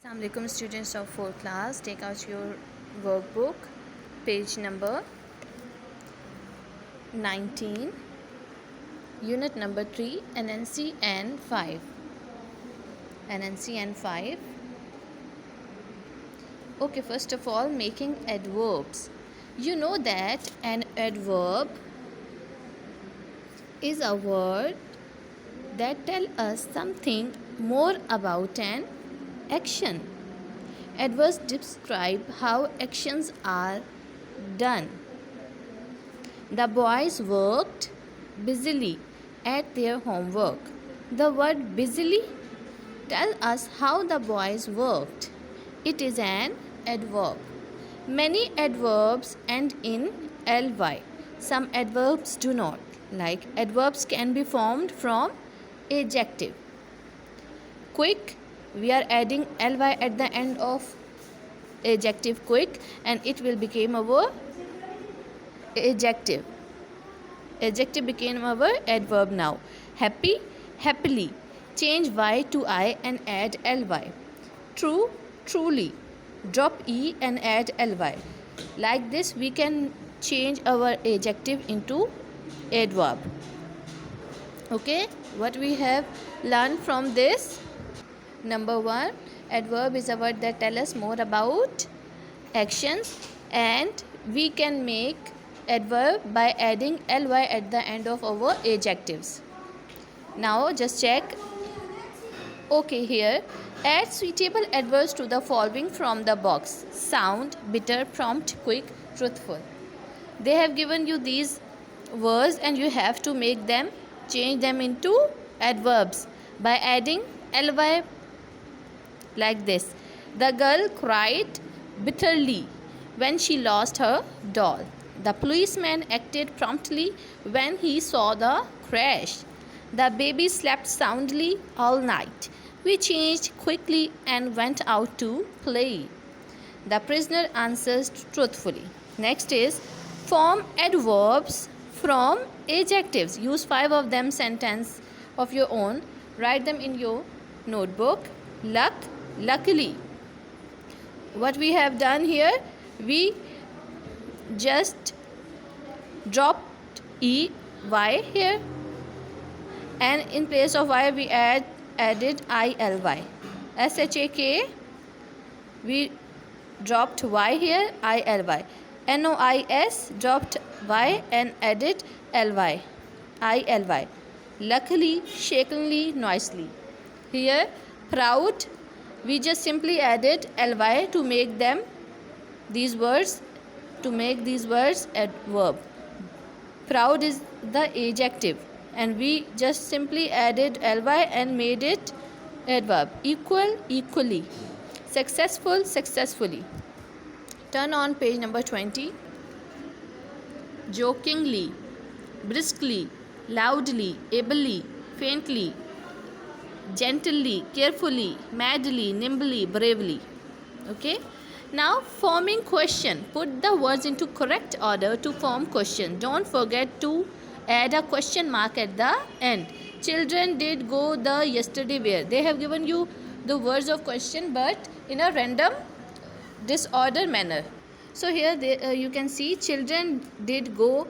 Assalamualaikum students of 4th class. Take out your workbook, page number 19, unit number 3, NNC and 5. NNC and 5. Okay, first of all, making adverbs. You know that an adverb is a word that tells us something more about an action. Adverbs describe how actions are done. The boys worked busily at their homework. The word busily tells us how the boys worked. It is an adverb. Many adverbs end in ly. Some adverbs do not. Like adverbs can be formed from adjective. Quick, we are adding ly at the end of adjective quick and it will become our adjective. Adjective became our adverb now. Happy, happily. Change y to I and add ly. True, truly. Drop e and add ly. Like this we can change our adjective into adverb. Okay, what we have learned from this? Number 1, adverb is a word that tells us more about actions, and we can make adverb by adding ly at the end of our adjectives. Now just check. Okay, here add suitable adverbs to the following from the box: sound, bitter, prompt, quick, truthful. They have given you these words and you have to make them, change them into adverbs by adding ly. Like this: the girl cried bitterly when she lost her doll. The policeman acted promptly when he saw the crash. The baby slept soundly all night. We changed quickly and went out to play. The prisoner answers truthfully. Next is form adverbs from adjectives. Use 5 of them sentence of your own. Write them in your notebook. Luck, luckily. What we have done here, we just dropped y here, and in place of y we added ily. shak, we dropped y here, ily. nois, dropped y and added ly, ily. Luckily, shakily, noisily. Here proud, we just simply added ly to make them these words, to make these words adverb. Proud is the adjective and we just simply added ly and made it adverb. Equal, equally. Successful, successfully. Turn on page number 20. Jokingly, briskly, loudly, ably, faintly, gently, carefully, madly, nimbly, bravely. Okay. Now forming question. Put the words into correct order to form question. Don't forget to add a question mark at the end. Children did go the yesterday where. They have given you the words of question but in a random disorder manner. So here you can see children did go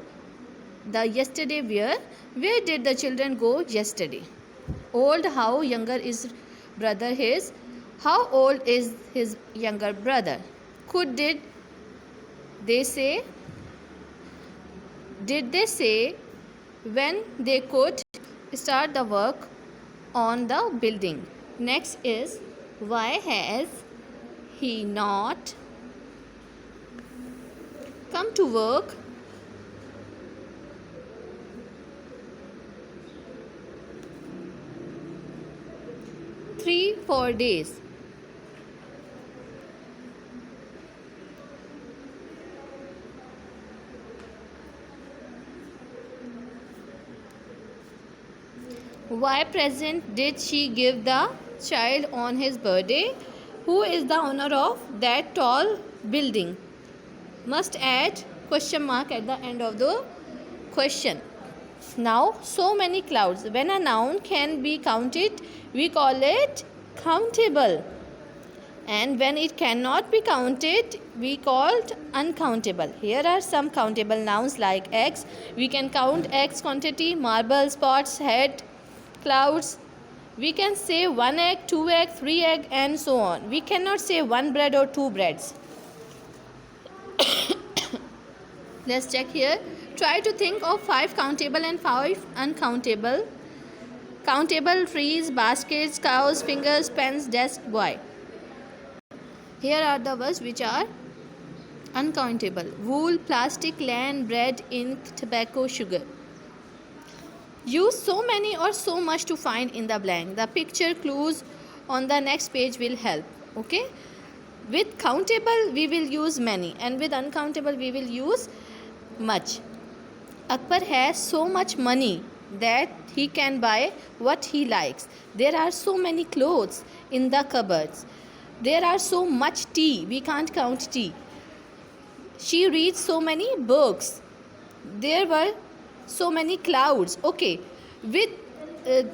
the yesterday where. Where did the children go yesterday? Old, how, younger is brother his. How old is his younger brother? Could, did they say? Did they say when they could start the work on the building? Next is why has he not come to work? Three, 4 days. Why present did she give the child on his birthday? Who is the owner of that tall building? Must add question mark at the end of the question. Now, so many clouds. When a noun can be counted, we call it countable. And when it cannot be counted, we called uncountable. Here are some countable nouns like eggs. We can count eggs quantity, marbles, pots, head, clouds. We can say 1 egg, 2 egg, 3 egg, and so on. We cannot say 1 bread or 2 breads. Let's check here. Try to think of 5 countable and 5 uncountable. Countable: trees, baskets, cows, fingers, pens, desk, boy. Here are the words which are uncountable: wool, plastic, land, bread, ink, tobacco, sugar. Use so many or so much to find in the blank. The picture clues on the next page will help. Okay. With countable we will use many, and with uncountable we will use much. Akbar has so much money that he can buy what he likes. There are so many clothes in the cupboards. There are so much tea. We can't count tea. She reads so many books. There were so many clouds. Okay. With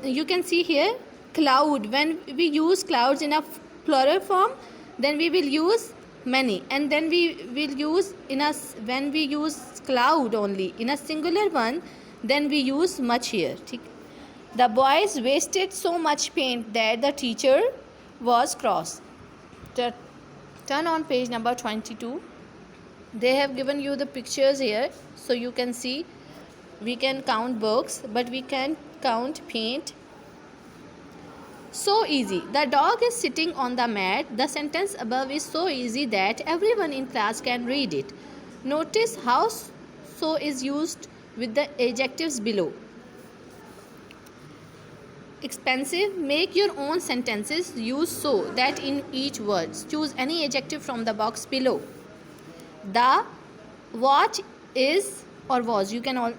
you can see here cloud. When we use clouds in a plural form, then we will use many, and then we will use when we use cloud only in a singular one, then we use much here. The boys wasted so much paint that the teacher was cross. Turn on page number 22. They have given you the pictures here, so you can see we can count books, but we can count paint. So easy. The dog is sitting on the mat. The sentence above is so easy that everyone in class can read it. Notice how so is used with the adjectives below. Expensive. Make your own sentences. Use so that in each word. Choose any adjective from the box below. The watch is or was. You can all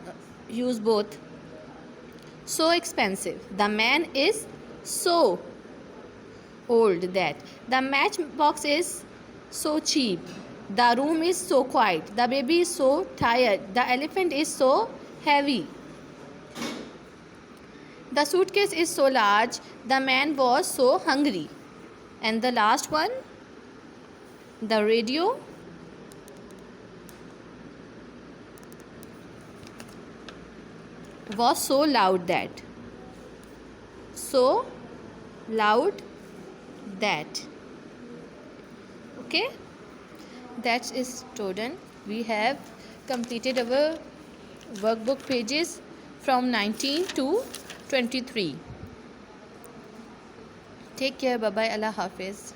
use both. So expensive. The man is so old that. The matchbox is so cheap. The room is so quiet. The baby is so tired. The elephant is so heavy. The suitcase is so large. The man was so hungry. And the last one, the radio was so loud that. So loud that. Okay, that is student. We have completed our workbook pages from 19 to 23. Take care. Bye bye. Allah Hafiz.